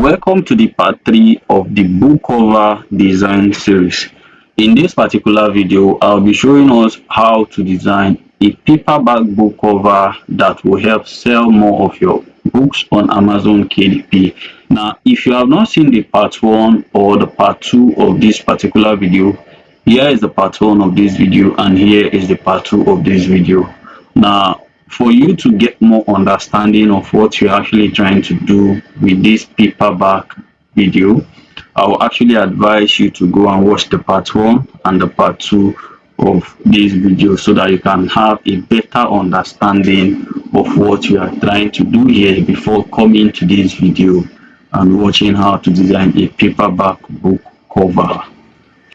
Welcome to the part 3 of the book cover design series. In this particular video, I'll be showing us how to design a paperback book cover that will help sell more of your books on Amazon KDP. Now, if you have not seen the part 1 or the part 2 of this particular video, here is the part 1 of this video and here is the part 2 of this video. Now, for you to get more understanding of what you're actually trying to do with this paperback video, I will actually advise you to go and watch the part 1 and the part 2 of this video so that you can have a better understanding of what you are trying to do here before coming to this video and watching how to design a paperback book cover.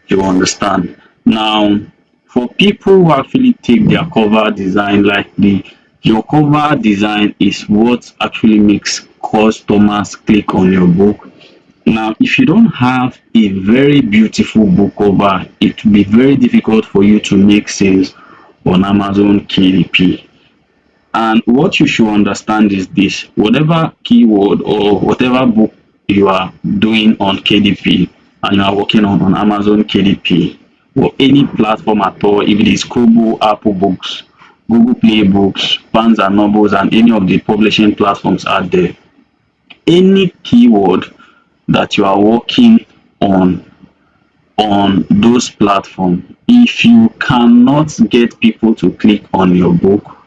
You understand? Now, for people who actually take their cover design lightly, your cover design is what actually makes customers click on your book. Now, if you don't have a very beautiful book cover, it will be very difficult for you to make sales on Amazon KDP. And what you should understand is this: whatever keyword or whatever book you are doing on KDP and you are working on Amazon KDP or any platform at all, if it is Kobo, Apple Books, Google Play Books, Barnes and Nobles, and any of the publishing platforms out there, any keyword that you are working on those platforms, if you cannot get people to click on your book,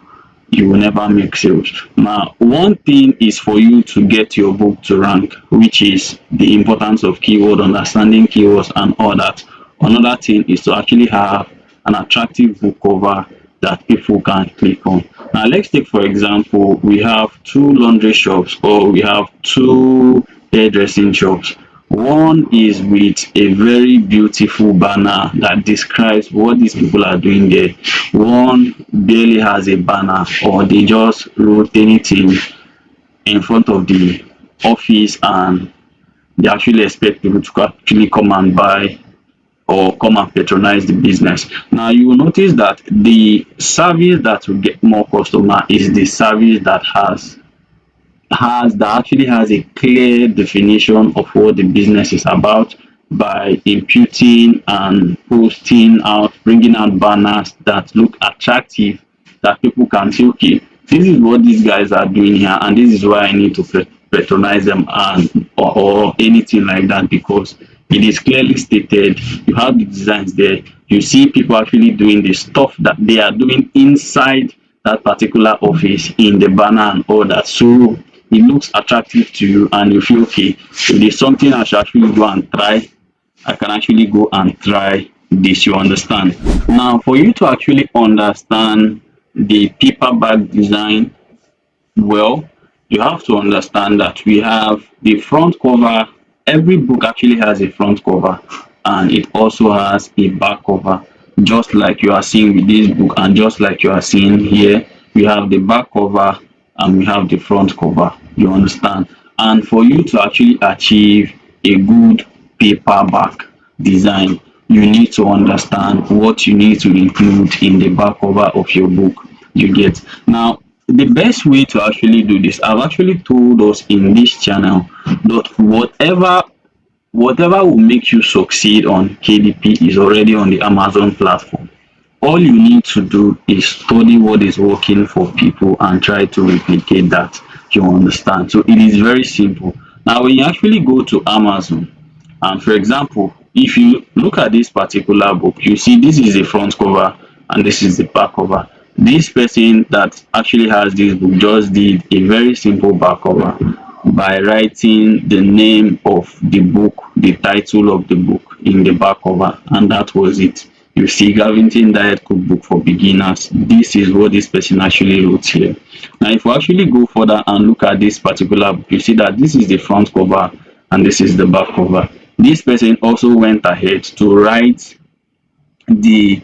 you will never make sales. Now, one thing is for you to get your book to rank, which is the importance of keyword, understanding keywords and all that. Another thing is to actually have an attractive book cover that people can click on. Now, let's take for example, we have 2 laundry shops or we have 2 hairdressing shops. One is with a very beautiful banner that describes what these people are doing there. One barely has a banner, or they just wrote anything in front of the office and they actually expect people to actually come and buy or come and patronize the business. Now, you will notice that the service that will get more customer is the service that actually has a clear definition of what the business is about, by imputing and posting out, bringing out banners that look attractive, that people can say, okay, this is what these guys are doing here and this is why I need to patronize them, and or anything like that, because it is clearly stated. You have the designs there, you see people actually doing the stuff that they are doing inside that particular office in the banner and all that, so it looks attractive to you and you feel, okay, if there's something I should actually go and try, I can actually go and try this. You understand? Now, for you to actually understand the paperback design well, you have to understand that we have the front cover. Every book actually has a front cover and it also has a back cover, just like you are seeing with this book and just like you are seeing here. We have the back cover and we have the front cover. You understand? And for you to actually achieve a good paperback design, you need to understand what you need to include in the back cover of your book. You get? Now, the best way to actually do this, I've actually told us in this channel that whatever will make you succeed on KDP is already on the Amazon platform. All you need to do is study what is working for people and try to replicate that. You understand? So it is very simple. Now, when you actually go to Amazon, and for example, if you look at this particular book, you see this is the front cover and this is the back cover. This person that actually has this book just did a very simple back cover by writing the name of the book, the title of the book in the back cover, and that was it. You see, Gavington Diet Cookbook for Beginners. This is what this person actually wrote here. Now, if we actually go further and look at this particular book, you see that this is the front cover and this is the back cover. This person also went ahead to write the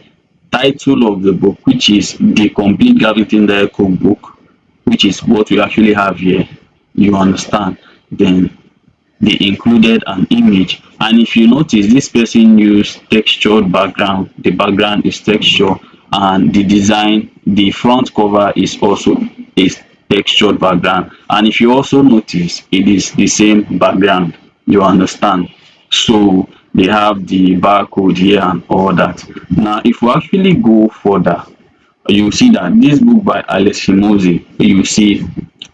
title of the book, which is the complete Gavington Diet Cookbook, which is what we actually have here. You understand? Then they included an image, and if you notice, this person used textured background. The background is texture, and the design, the front cover is also textured background, and if you also notice, it is the same background, you understand. So they have the barcode here and all that. Now if we actually go further, you see that this book by Alex Himozi, you see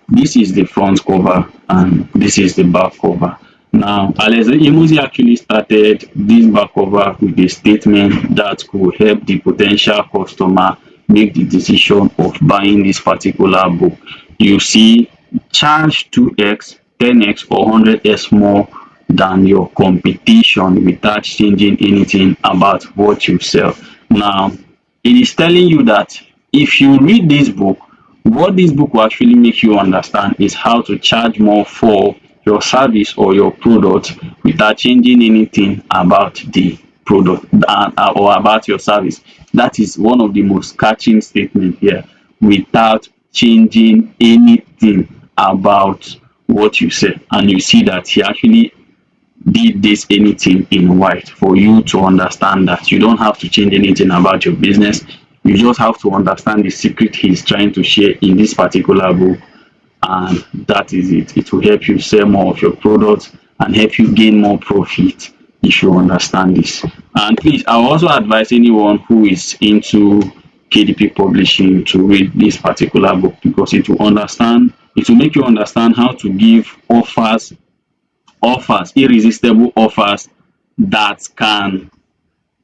this is the front cover and this is the back cover. Now Alex Himozi actually started this back cover with a statement that could help the potential customer make the decision of buying this particular book. You see, charge 2x, 10x or 100x more than your competition without changing anything about what you sell. Now it is telling you that if you read this book, what this book will actually make you understand is how to charge more for your service or your product without changing anything about the product or about your service. That is one of the most catching statements here, without changing anything about what you say. And you see that he actually did this anything in white for you to understand that you don't have to change anything about your business. You just have to understand the secret he's trying to share in this particular book, and that is it. It will help you sell more of your products and help you gain more profit if you understand this. And please, I will also advise anyone who is into KDP publishing to read this particular book, because it will make you understand how to give irresistible offers that can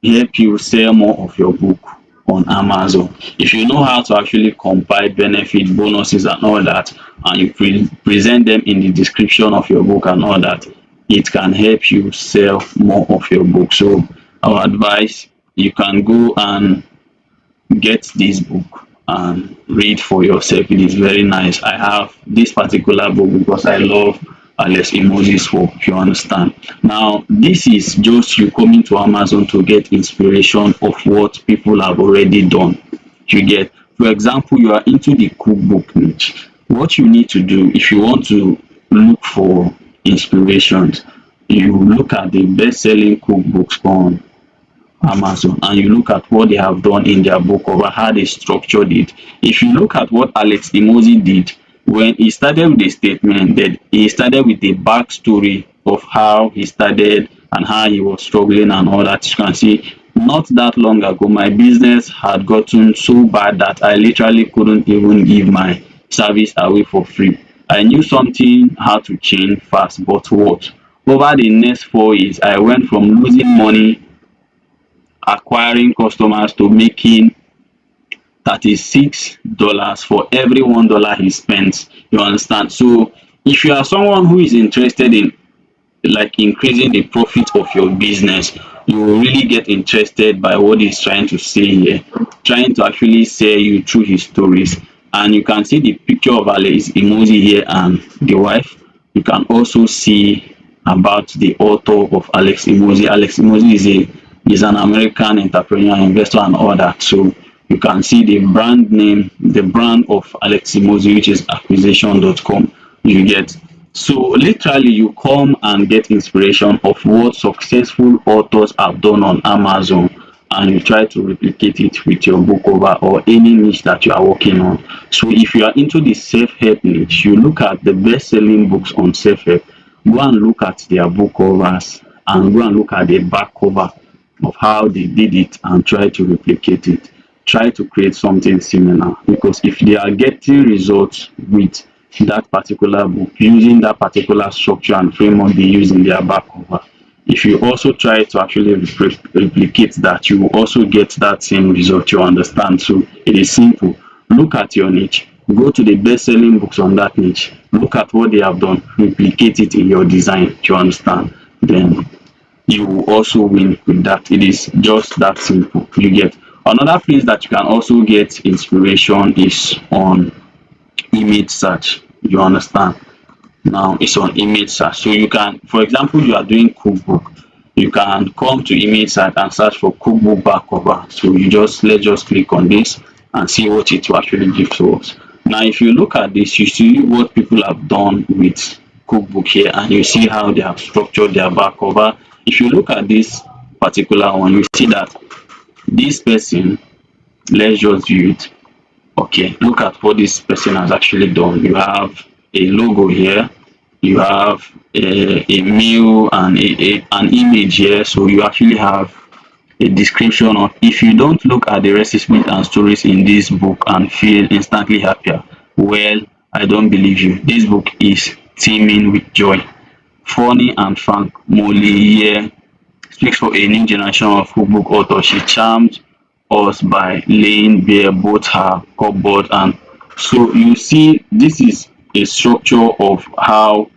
help you sell more of your book on Amazon. If you know how to actually compile benefit, bonuses and all that, and you present them in the description of your book and all that, it can help you sell more of your book. So our advice, you can go and get this book and read for yourself. It is very nice. I have this particular book because I love Alex Imozi's work, you understand. Now this is just you coming to Amazon to get inspiration of what people have already done. You get, for example, you are into the cookbook niche. What you need to do if you want to look for inspirations, you look at the best-selling cookbooks on Amazon and you look at what they have done in their book cover, how they structured it. If you look at what Alex Imozi did when he started with a statement, that he started with a backstory of how he started and how he was struggling and all that. You can see, not that long ago, my business had gotten so bad that I literally couldn't even give my service away for free. I knew something had to change fast, but what? Over the next 4 years, I went from losing money acquiring customers to making $36 for every $1 he spends. You understand? So if you are someone who is interested in like increasing the profit of your business, you will really get interested by what he's trying to say here, trying to actually sell you through his stories. And you can see the picture of Alex Imozi here and the wife. You can also see about the author of Alex Imozi. Alex Imozi is an American entrepreneur, investor and all that. So you can see the brand name, the brand of Alex Imozi, which is acquisition.com. You get, so literally you come and get inspiration of what successful authors have done on Amazon, and you try to replicate it with your book cover or any niche that you are working on. So if you are into the self-help niche, you look at the best-selling books on self-help, go and look at their book covers and go and look at the back cover of how they did it and try to replicate it. Try to create something similar, because if they are getting results with that particular book using that particular structure and framework they use in their back cover, if you also try to actually replicate that, you will also get that same result, you understand. So it is simple. Look at your niche, go to the best-selling books on that niche, look at what they have done, replicate it in your design, you understand, then you will also win with that. It is just that simple. You get, another place that you can also get inspiration is on image search, you understand. Now it's on image search, so you can, for example, you are doing cookbook, you can come to image search and search for cookbook back cover. So you just, let's just click on this and see what it will actually give to us. Now if you look at this, you see what people have done with cookbook here, and you see how they have structured their back cover. If you look at this particular one, you see that this person, let's just view it. Okay, look at what this person has actually done. You have a logo here, you have a meal and an image here. So you actually have a description of, if you don't look at the recipes and stories in this book and feel instantly happier, well, I don't believe you. This book is teeming with joy. Funny and frank, Molly here speaks for a new generation of cookbook authors. She charmed us by laying bare both her cupboard and, so you see, this is a structure of how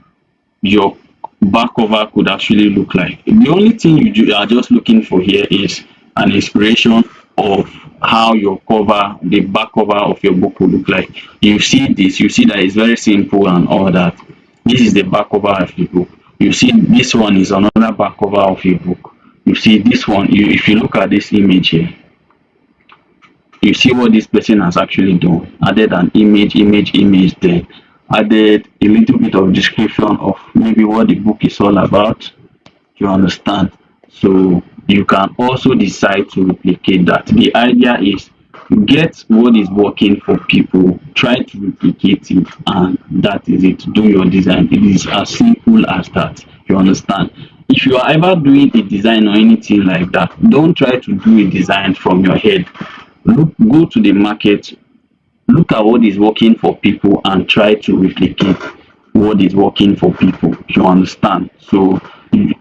your back cover could actually look like. The only thing you are just looking for here is an inspiration of how your cover, the back cover of your book will look like. You see this, you see that it's very simple and all that. This is the back cover of your book. You see this one is another back cover of your book. You see this one, if you look at this image here, you see what this person has actually done. Added an image, then added a little bit of description of maybe what the book is all about. You understand? So you can also decide to replicate that. The idea is, get what is working for people, try to replicate it, and that is it. Do your design. It is as simple as that. You understand? If you are ever doing a design or anything like that, don't try to do a design from your head. Go to the market, look at what is working for people and try to replicate what is working for people. You understand? So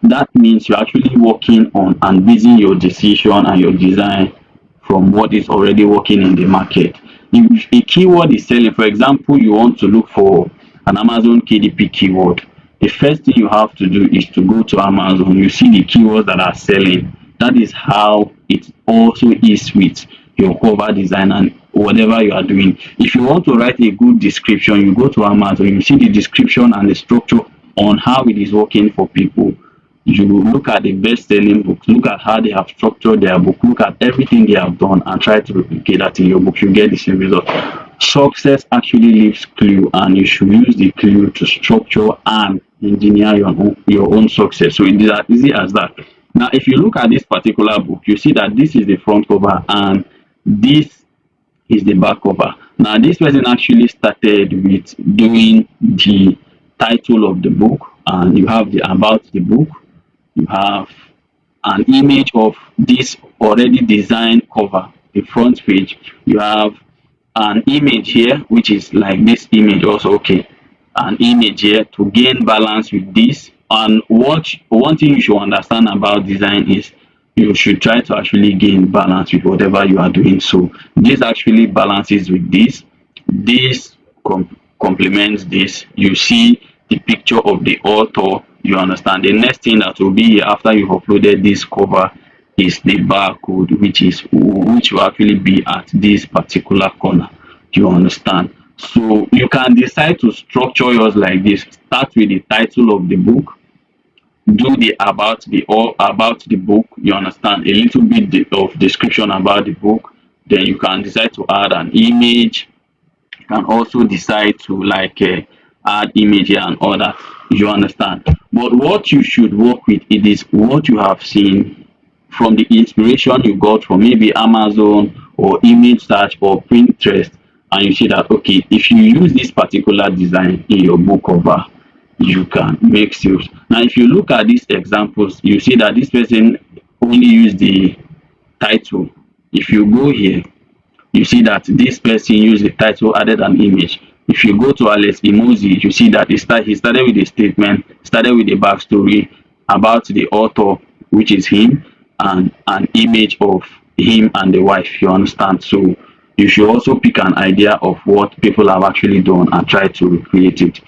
that means you're actually working on and basing your decision and your design from what is already working in the market. If a keyword is selling, for example, you want to look for an Amazon KDP keyword, the first thing you have to do is to go to Amazon. You see the keywords that are selling. That is how it also is with your cover design and whatever you are doing. If you want to write a good description, you go to Amazon, you see the description and the structure on how it is working for people. You look at the best-selling books, look at how they have structured their book, look at everything they have done and try to replicate that in your book. You get the same result. Success actually leaves clue, and you should use the clue to structure and engineer your own success. So it is as easy as that. Now, if you look at this particular book, you see that this is the front cover and this is the back cover. Now, this person actually started with doing the title of the book, and you have the about the book, you have an image of this already designed cover, the front page. You have an image here, which is like this image also. Okay, an image here to gain balance with this. And one thing you should understand about design is you should try to actually gain balance with whatever you are doing. So this actually balances with this complements this. You see the picture of the author. You understand? The next thing that will be here after you've uploaded this cover is the barcode, which will actually be at this particular corner. Do you understand? So you can decide to structure yours like this. Start with the title of the book, do the about the book. You understand? A little bit of description about the book. Then you can decide to add an image. You can also decide to like add image here and all that. You understand? But what you should work with, it is what you have seen from the inspiration you got from maybe Amazon or image search or Pinterest, and you see that, okay, if you use this particular design in your book cover, you can make sales. Now, if you look at these examples, you see that this person only used the title. If you go here, you see that this person used the title, added an image. If you go to Alex Emoji, you see that he started with a statement, started with a backstory about the author, which is him, and an image of him and the wife. You understand? So you should also pick an idea of what people have actually done and try to recreate it.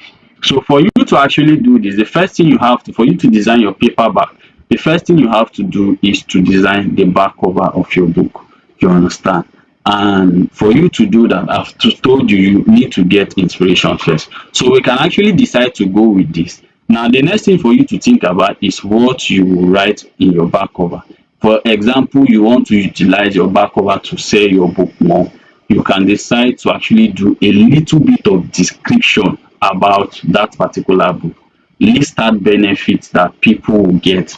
So for you to actually do this, the first thing you have to, for you to design your paperback, the first thing you have to do is to design the back cover of your book. You understand? And for you to do that, I've told you, you need to get inspiration first. So we can actually decide to go with this. Now, the next thing for you to think about is what you will write in your back cover. For example, you want to utilize your back cover to sell your book more. You can decide to actually do a little bit of description about that particular book. List out benefits that people will get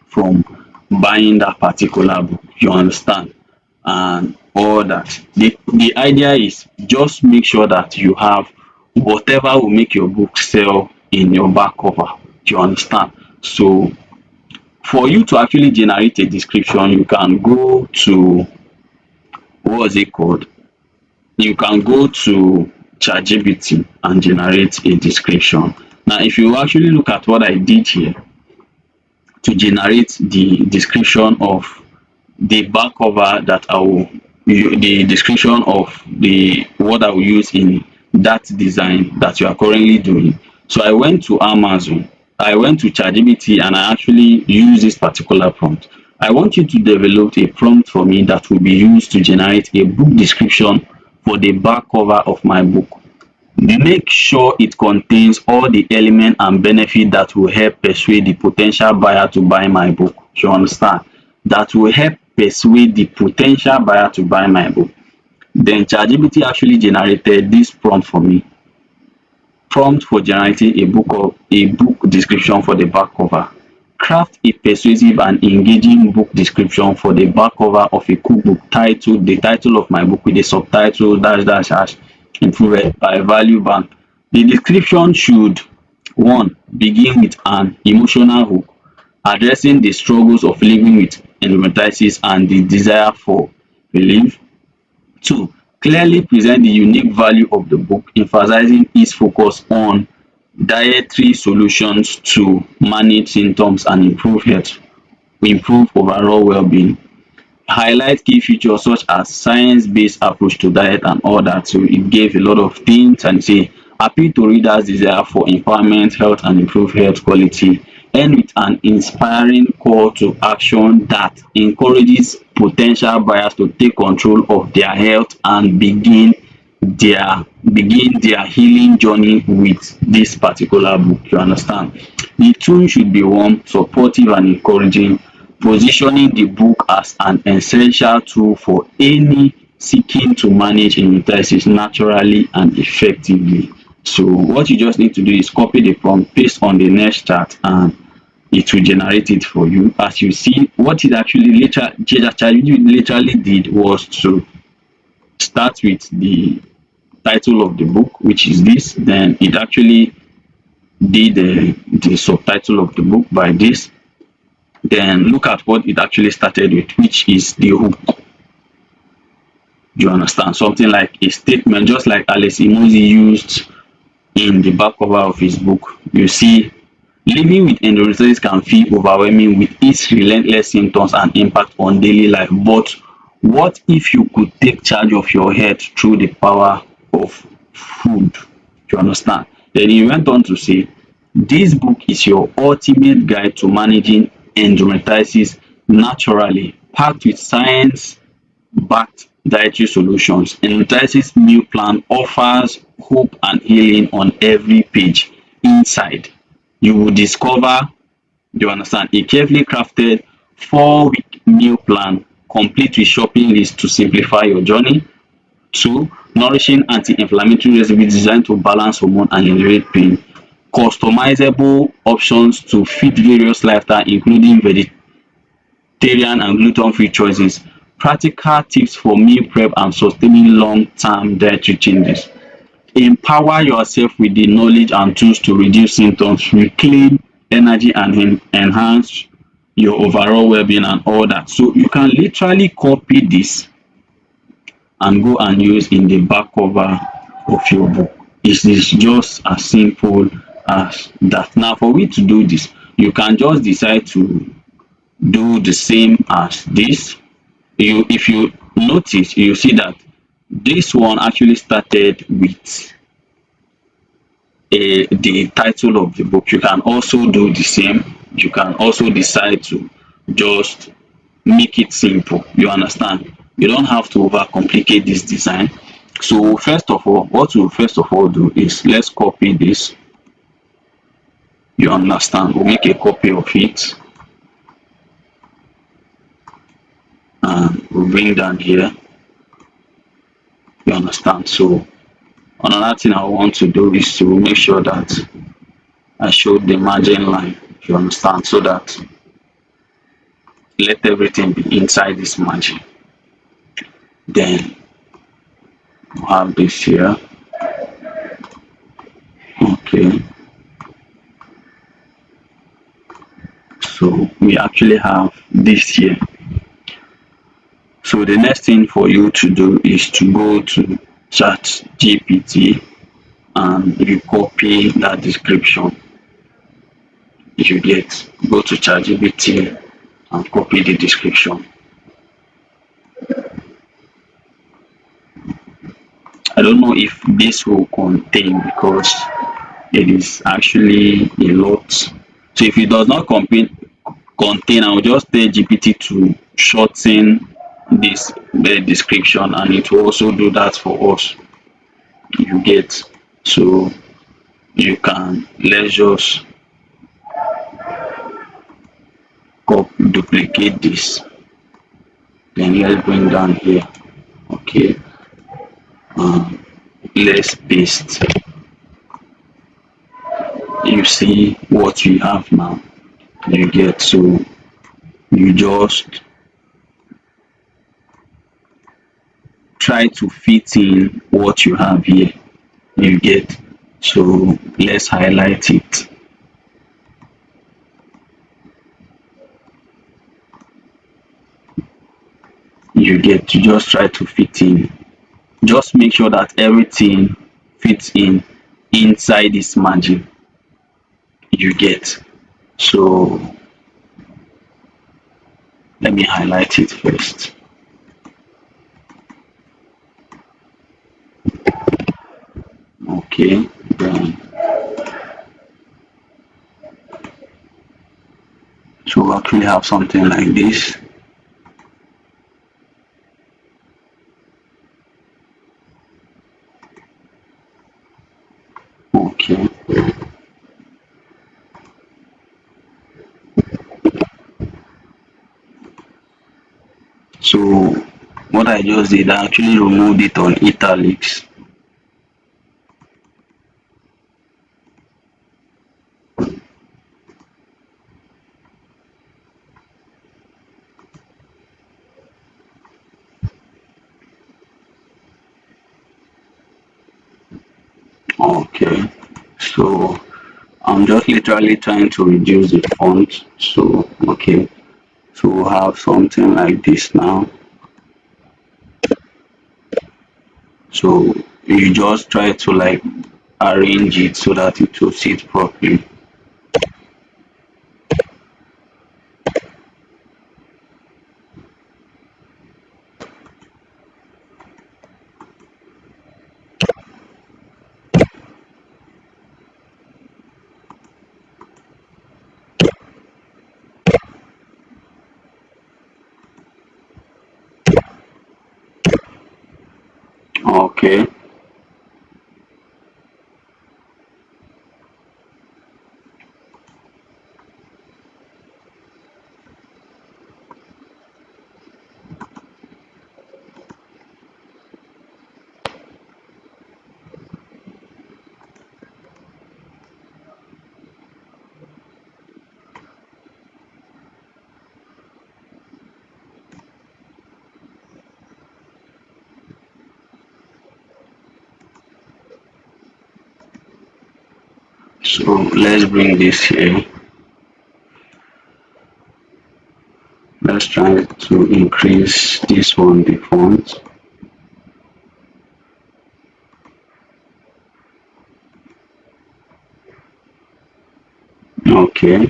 from buying that particular book. You understand? And all that. The idea is just make sure that you have whatever will make your book sell in your back cover. Do you understand? So for you to actually generate a description, you can go to, what's it called, you can go to ChatGPT and generate a description. Now if you actually look at what I did here to generate the description of the back cover, that I will, the description of the what I will use in that design that you are currently doing. So I went to Amazon, I went to ChatGPT, and I actually use this particular prompt. I want you to develop a prompt for me that will be used to generate a book description for the back cover of my book. Make sure it contains all the elements and benefits that will help persuade the potential buyer to buy my book. You understand? That will help persuade the potential buyer to buy my book. Then ChatGPT actually generated this prompt for me. Prompt for generating a book description for the back cover. Craft a persuasive and engaging book description for the back cover of a cookbook titled, the title of my book with the subtitle dash dash dash improved by VALUEBANK. The description should, one, begin with an emotional hook addressing the struggles of living with endometriosis and the desire for relief. Two, clearly present the unique value of the book, emphasizing its focus on dietary solutions to manage symptoms and improve health, improve overall well-being. Highlight key features such as science-based approach to diet and all that. So it gave a lot of things and say appeal to readers' desire for empowerment, health and improved health quality. End with an inspiring call to action that encourages potential buyers to take control of their health and begin their healing journey with this particular book. You understand? The tone should be warm, supportive and encouraging, positioning the book as an essential tool for any seeking to manage endometriosis naturally and effectively. So what you just need to do is copy the prompt, paste on the next chart, and it will generate it for you. As you see, what it actually literally did was to start with the title of the book, which is this. Then it actually did the subtitle of the book by this. Then look at what it actually started with, which is the hook. You understand? Something like a statement, just like Alex Imozi used in the back cover of his book. You see, living with endometriosis can feel overwhelming with its relentless symptoms and impact on daily life. But what if you could take charge of your health through the power of food? You understand? Then he went on to say, this book is your ultimate guide to managing endometriosis naturally, packed with science-backed dietary solutions. Endometriosis meal plan offers hope and healing on every page. Inside, you will discover, you understand, a carefully crafted 4-week meal plan complete with shopping list to simplify your journey. Two, nourishing anti-inflammatory recipes designed to balance hormone and alleviate pain. Customizable options to fit various lifestyle, including vegetarian and gluten-free choices. Practical tips for meal prep and sustaining long-term dietary changes. Empower yourself with the knowledge and tools to reduce symptoms, reclaim energy and enhance your overall well-being and all that. So you can literally copy this and go and use in the back cover of your book. It is just as simple as that. Now for we to do this, you can just decide to do the same as this. If you notice, you see that this one actually started with the title of the book. You can also do the same. You can also decide to just make it simple. You understand? You don't have to overcomplicate this design. So first of all, what we'll first of all do is let's copy this. You understand? We'll make a copy of it and we'll bring down here. You understand? So another thing I want to do is to make sure that I show the margin line. You understand? So that let everything be inside this margin. Then we have this here. Okay, so we actually have this here. So the next thing for you to do is to go to chat GPT and you copy that description. You get, go to chat GPT and copy the description. I don't know if this will contain, because it is actually a lot. So if it does not contain, I will just tell GPT to shorten this description, and it will also do that for us. You get, so you can, let's just duplicate this, then let's bring down here. Okay, let's paste. You see what we have now. You get, so you just try to fit in what you have here. You get, so let's highlight it. You get to just try to fit in, just make sure that everything fits in inside this margin. You get, so let me highlight it first. Okay, then so we actually have something like this. Okay, so what I just did, I actually removed it on italics. Okay, so I'm just literally trying to reduce the font. So okay, so we'll have something like this now. So you just try to like arrange it so that it will sit properly. Okay, so let's bring this here. Let's try to increase this one, the font. Okay,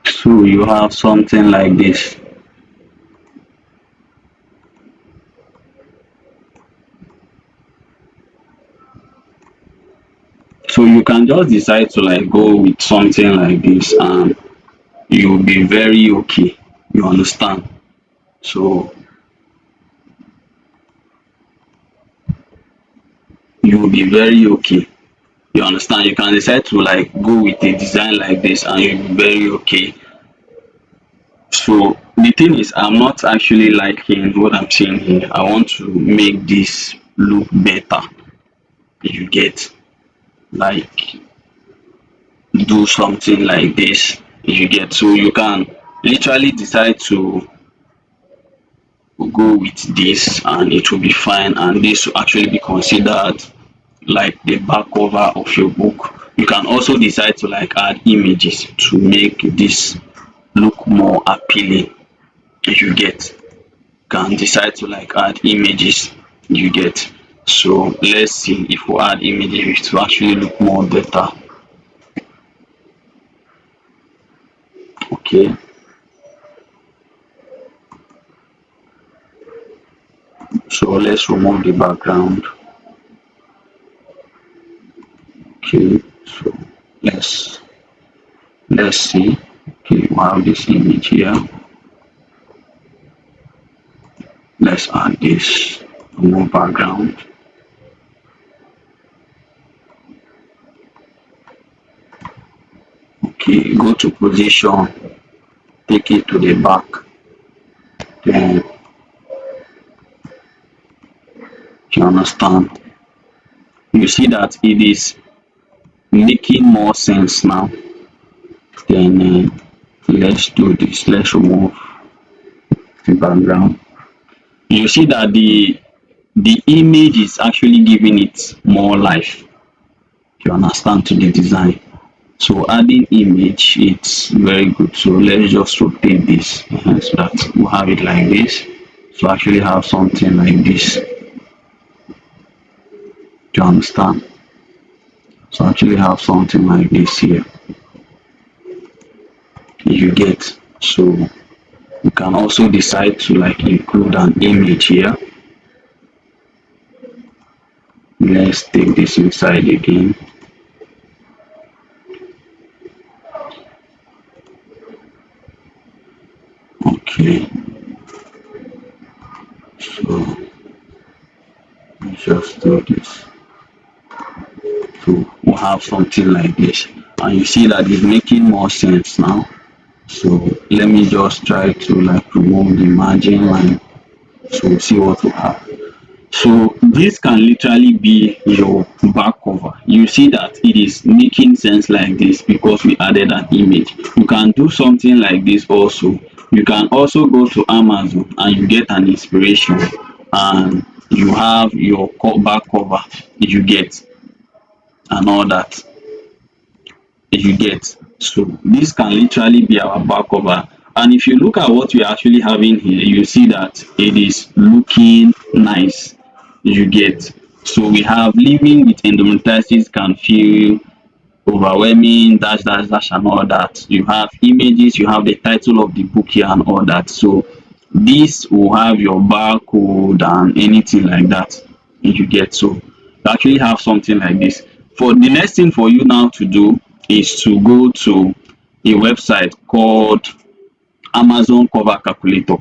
so you have something like this. So you can just decide to like go with something like this and you'll be very okay. You understand? So you will be very okay. You understand? You can decide to like go with a design like this and you'll be very okay. So the thing is, I'm not actually liking what I'm seeing here. I want to make this look better. You get, like, do something like this. You get, so you can literally decide to go with this and it will be fine, and this will actually be considered like the back cover of your book. You can also decide to like add images to make this look more appealing. If you get, can decide to like add images. You get, so let's see if we add images to actually look more better. Okay, so let's remove the background. Okay, so let's see. Okay, we have this image here. Let's add this, remove background. Okay, go to position, take it to the back, then you understand, you see that it is making more sense now. Then let's do this, let's remove the background. You see that the image is actually giving it more life, you understand, to the design. So adding image, it's very good. So let's just rotate this so that we have it like this. So actually have something like this, do you understand? So actually have something like this here, you get. So you can also decide to like include an image here. Let's take this inside again. Okay, so let's just do this. So we'll have something like this, and you see that it's making more sense now. So let me just try to like remove the margin line, so we'll see what we have. So this can literally be your back cover. You see that it is making sense like this because we added an image. You can do something like this also. You can also go to Amazon and you get an inspiration and you have your back cover, you get, and all that, you get. So this can literally be our back cover, and if you look at what we're actually having here, you see that it is looking nice, you get. So we have living with endometriosis can feel overwhelming, dash dash dash and all that. You have images, you have the title of the book here and all that. So this will have your barcode and anything like that, you get. So you actually have something like this. For the next thing for you now to do is to go to a website called Amazon Cover Calculator.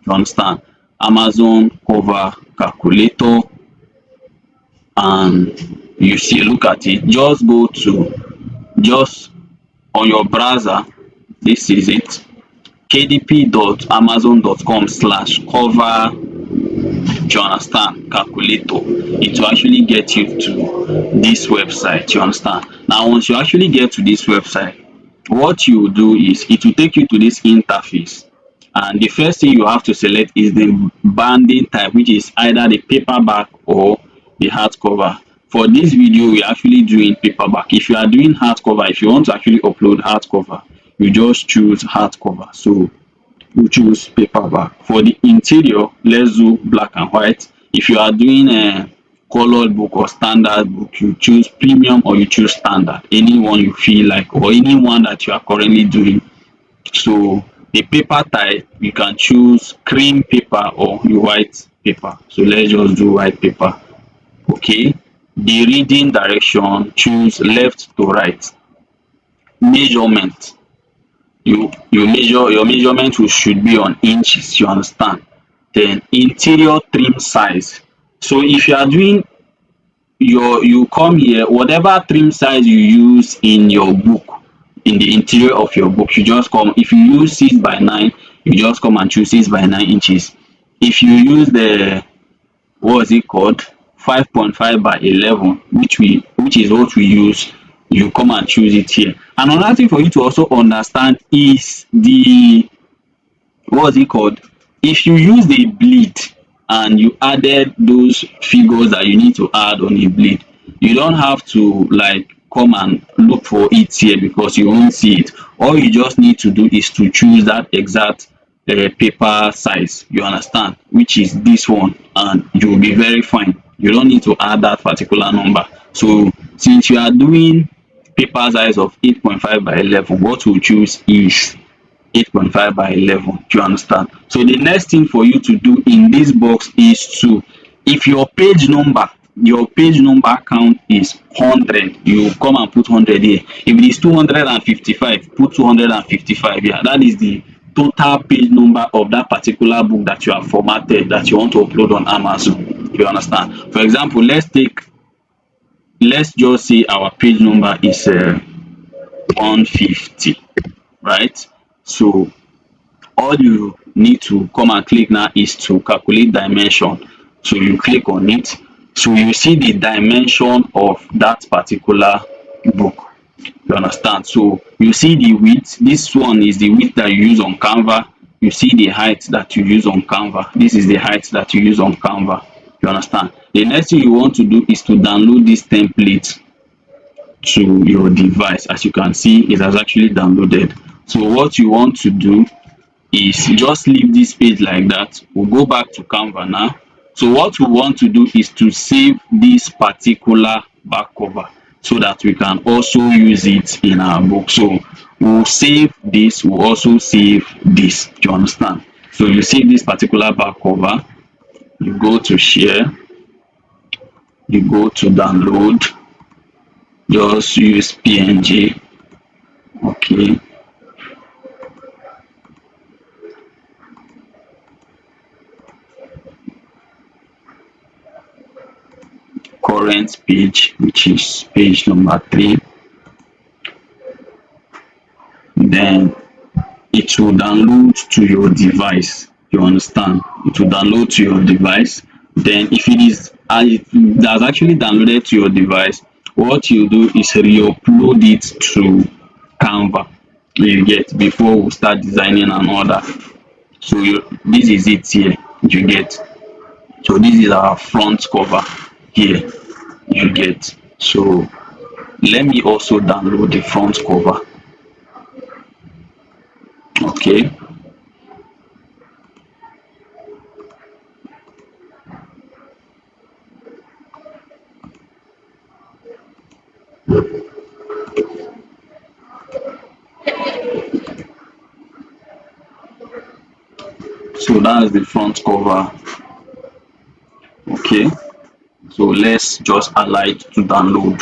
You understand? Amazon Cover Calculator, and you see, look at it. Just go to, just on your browser, this is it, kdp.amazon.com/cover, you understand, calculator. It will actually get you to this website, you understand. Now once you actually get to this website, what you do is it will take you to this interface, and the first thing you have to select is the banding type, which is either the paperback or the hardcover. For this video we're actually doing paperback. If you are doing hardcover, if you want to actually upload hardcover, you just choose hardcover. So you choose paperback. For the interior, let's do black and white. If you are doing a colored book or standard book, you choose premium or you choose standard, anyone you feel like, or anyone that you are currently doing. So the paper type, you can choose cream paper or the white paper. So let's just do white paper. Okay, the reading direction, choose left to right. Measurement, you measure, your measurement should be on inches, you understand. Then interior trim size. So if you are doing you come here, whatever trim size you use in your book, in the interior of your book, you just come. If you use 6 by 9, you just come and choose 6 by 9 inches. If you use the, what is it called, 5.5 by 11, which is what we use, you come and choose it here. And another thing for you to also understand is the, what is it called, if you use the bleed and you added those figures that you need to add on a bleed, you don't have to like come and look for it here because you won't see it. All you just need to do is to choose that exact paper size, you understand, which is this one, and you will be very fine. You don't need to add that particular number. So since you are doing paper size of 8.5 by 11, what we'll choose is 8.5 by 11. Do you understand? So the next thing for you to do in this box is to, if your page number count is 100, you come and put 100 here. If it is 255, put 255 here. That is the total page number of that particular book that you have formatted, that you want to upload on Amazon. Do you understand? For example, let's just say our page number is 150, right? So all you need to come and click now is to calculate dimension. So you click on it, so you see the dimension of that particular book. You understand? So you see the width. This one is the width that you use on Canva. You see the height that you use on Canva. This is the height that you use on Canva. You understand? The next thing you want to do is to download this template to your device. As you can see, it has actually downloaded. So what you want to do is just leave this page like that. We'll go back to Canva now. So what we want to do is to save this particular back cover so that we can also use it in our book. So we'll save this, we'll also save this. Do you understand? So you save this particular back cover, you go to share, you go to download, just use PNG. Okay, current page, which is page number 3. Then it will download to your device. You understand? It will download to your device. Then if it is, it has actually downloaded to your device, what you do is re-upload it to Canva. You get, before we start designing and all that. So this is it here. You get. So this is our front cover here. You get. So let me also download the front cover. Okay. So that's the front cover. Okay, so let's just allow it to download.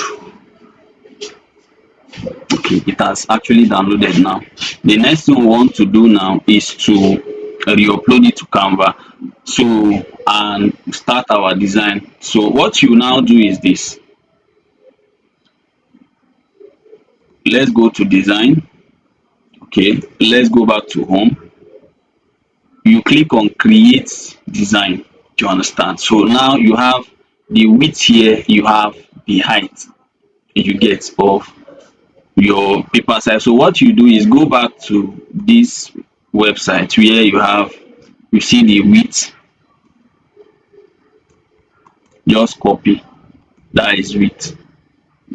Okay, it has actually downloaded now. The next thing we want to do now is to re-upload it to Canva, so, and start our design. So what you now do is this. Let's go to design. Okay, let's go back to home. You click on create design. Do you understand? So now you have the width here, you have the height, you get, of your paper size. So what you do is go back to this website where you see the width, just copy, that is width.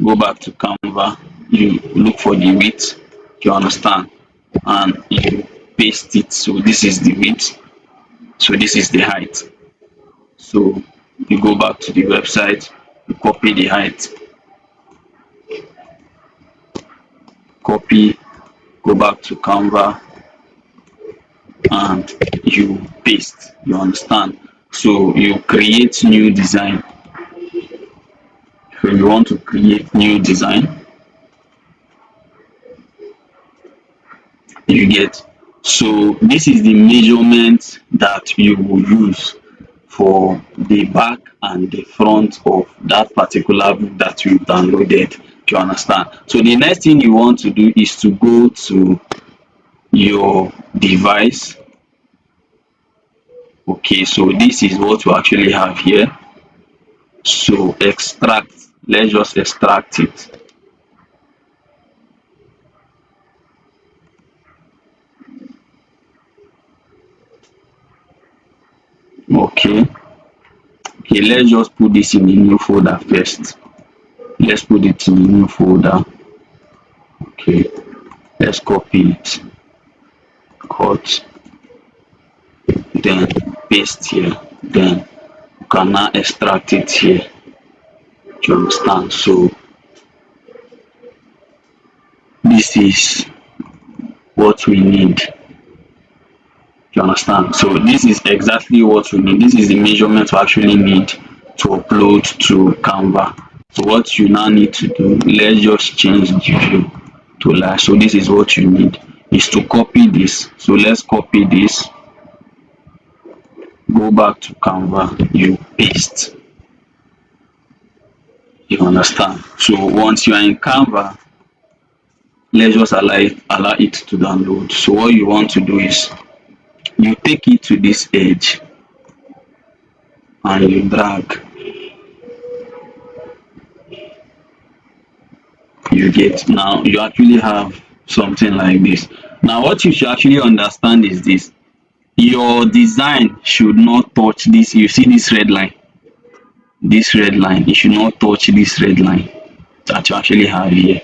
Go back to Canva, you look for the width, you understand, and you paste it. So this is the width, so this is the height. So you go back to the website, you copy the height, copy, go back to Canva, and you paste. You understand? So you create new design. So you want to create new design, you get. So this is the measurement that you will use for the back and the front of that particular book that you downloaded. Do you understand? So the next thing you want to do is to go to your device. Okay, so this is what we actually have here. So extract, let's just extract it. Okay, okay, let's just put this in a new folder first. Let's put it in a new folder. Okay, let's copy it, cut, then paste here, then you can now extract it here. Do you understand? So this is what we need. Do you understand? So this is exactly what we need. This is the measurement we actually need to upload to Canva. So what you now need to do, let's just change the view to live. So this is what you need, is to copy this. So let's copy this, go back to Canva, you paste. You understand? So once you are in Canva, let's just allow it to download. So what you want to do is you take it to this edge and you drag. You get, now you actually have something like this. Now what you should actually understand is this: your design should not touch this. You see this red line, it should not touch this red line that you actually have here.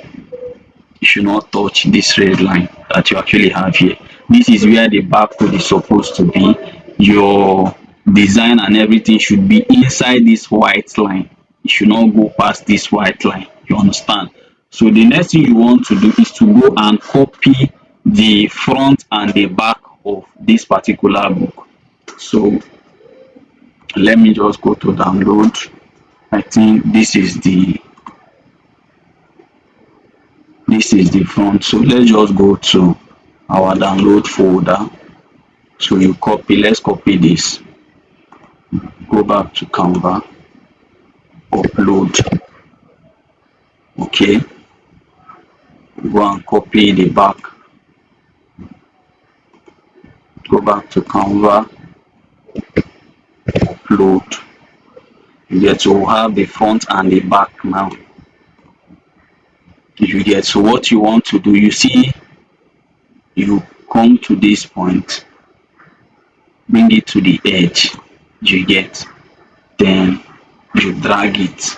You should not touch this red line that you actually have here. This is where the barcode is supposed to be. Your design and everything should be inside this white line. You should not go past this white line. You understand? So the next thing you want to do is to go and copy the front and the back of this particular book. So let me just go to download. I think this is the front. So let's just go to our download folder. So you copy, let's copy this, go back to Canva, upload. Okay, go and copy the back, go back to Canva, upload. You get to have the front and the back now. You get, so what you want to do, you see, you come to this point, bring it to the edge, you get, then you drag it,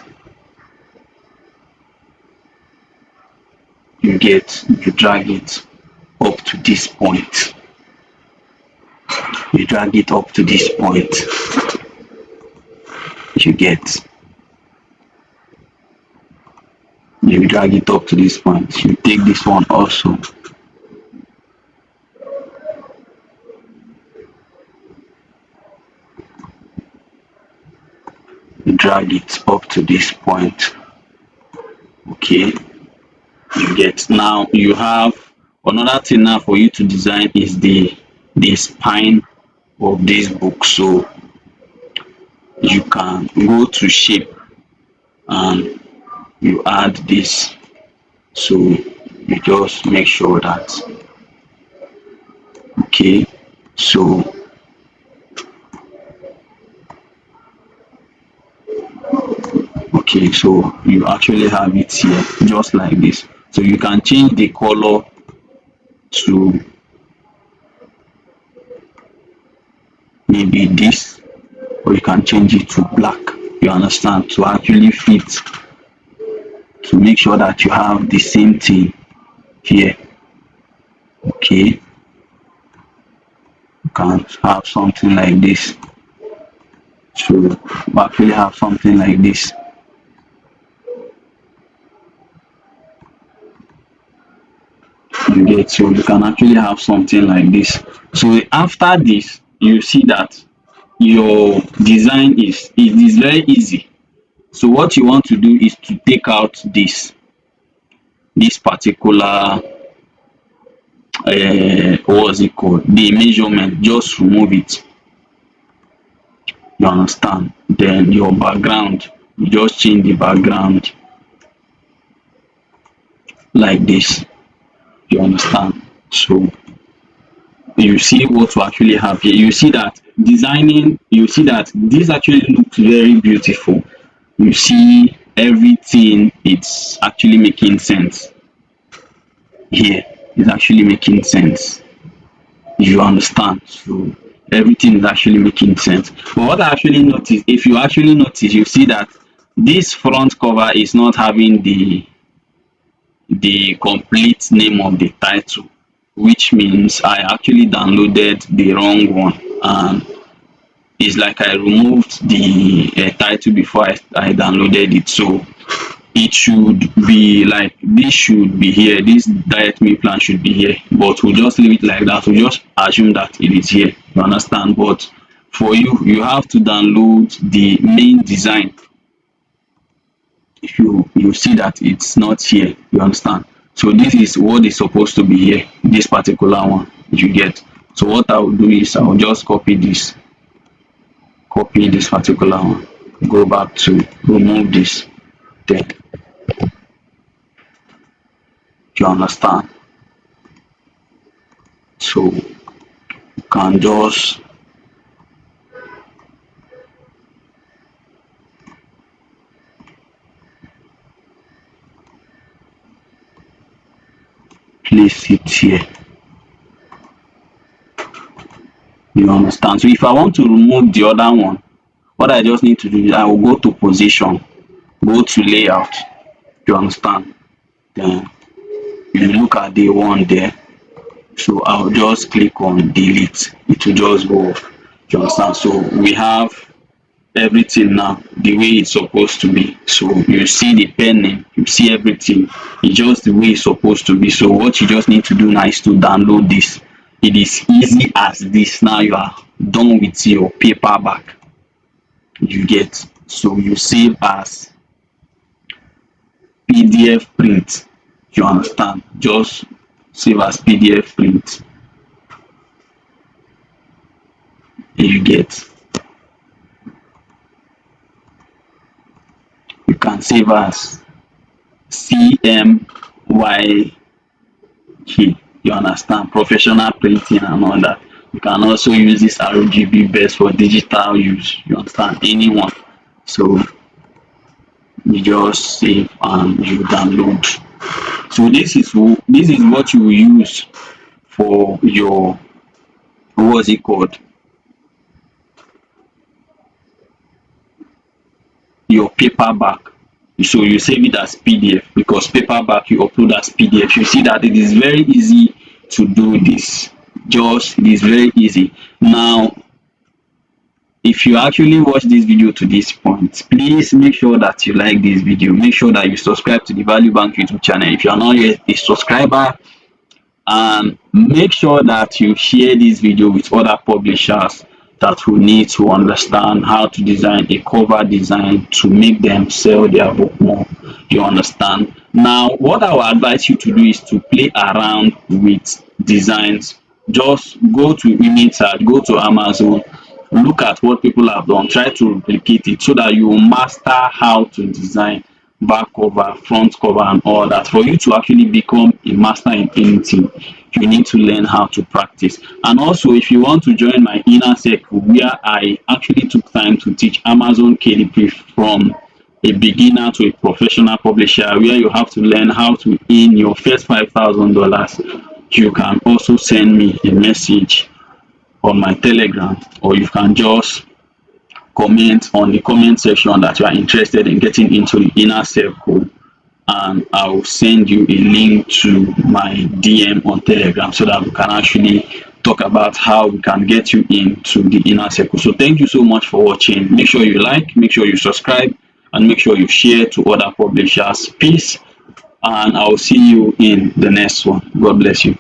you drag it up to this point, you drag it up to this point, you get, you drag it up to this point. You take this one also, drag it up to this point. Okay, you get, now you have another thing now for you to design is the spine of this book. So you can go to shape and you add this. So you just make sure that, okay, so okay, so you actually have it here just like this. So you can change the color to maybe this, or you can change it to black. You understand? To actually fit, to make sure that you have the same thing here. Okay, you can have something like this. So you actually have something like this. You get, so you can actually have something like this. So after this, you see that your design is, it is very easy. So what you want to do is to take out this particular what's it called, the measurement, just remove it. You understand? Then your background, you just change the background like this. You understand? So you see what we actually have here. You see that designing, you see that this actually looks very beautiful. You see everything, it's actually making sense here. It's actually making sense. You understand? So everything is actually making sense. But what I actually noticed, if you actually notice, you see that this front cover is not having the complete name of the title, which means I actually downloaded the wrong one, and it's like I removed the title before I downloaded it. So it should be like this, should be here, this diet meal plan should be here, but we'll just leave it like that. We'll just assume that it is here, you understand? But for you have to download the main design. If you see that it's not here, you understand? So this is what is supposed to be here, this particular one, you get. So what I will do is I will just copy this particular one, go back to remove this, then you understand? So you can just place it here, you understand? So if I want to remove the other one, what I just need to do is I will go to position, go to layout, you understand? Then you look at the one there, so I'll just click on delete, it will just go off, you understand? So we have everything now the way it's supposed to be. So you see the pen name, you see everything, it's just the way it's supposed to be. So what you just need to do now is to download this. It is easy as this. Now you are done with your paperback, you get. So you save as PDF print, you understand? Just save as PDF print, you get. You can save as CMYK, you understand? Professional printing and all that. You can also use this RGB best for digital use, you understand? Anyone. So you just save and you download. So this is what you will use for your, what's it called, your paperback. So you save it as PDF, because paperback you upload as PDF. You see that it is very easy to do this. Just, it is very easy. Now if you actually watch this video to this point, please make sure that you like this video. Make sure that you subscribe to the Value Bank YouTube channel if you are not yet a subscriber, and make sure that you share this video with other publishers that will need to understand how to design a cover design to make them sell their book more, you understand? Now what I will advise you to do is to play around with designs. Just go to image search, go to Amazon, look at what people have done, try to replicate it, so that you master how to design back cover, front cover and all that. For you to actually become a master in anything, you need to learn how to practice. And also, if you want to join my inner circle, where I actually took time to teach Amazon KDP from a beginner to a professional publisher, where you have to learn how to earn your first $5,000, you can also send me a message on my Telegram, or you can just comment on the comment section that you are interested in getting into the inner circle, and I will send you a link to my DM on Telegram, so that we can actually talk about how we can get you into the inner circle. So thank you so much for watching. Make sure you like, make sure you subscribe, and make sure you share to other publishers. Peace, and I will see you in the next one. God bless you.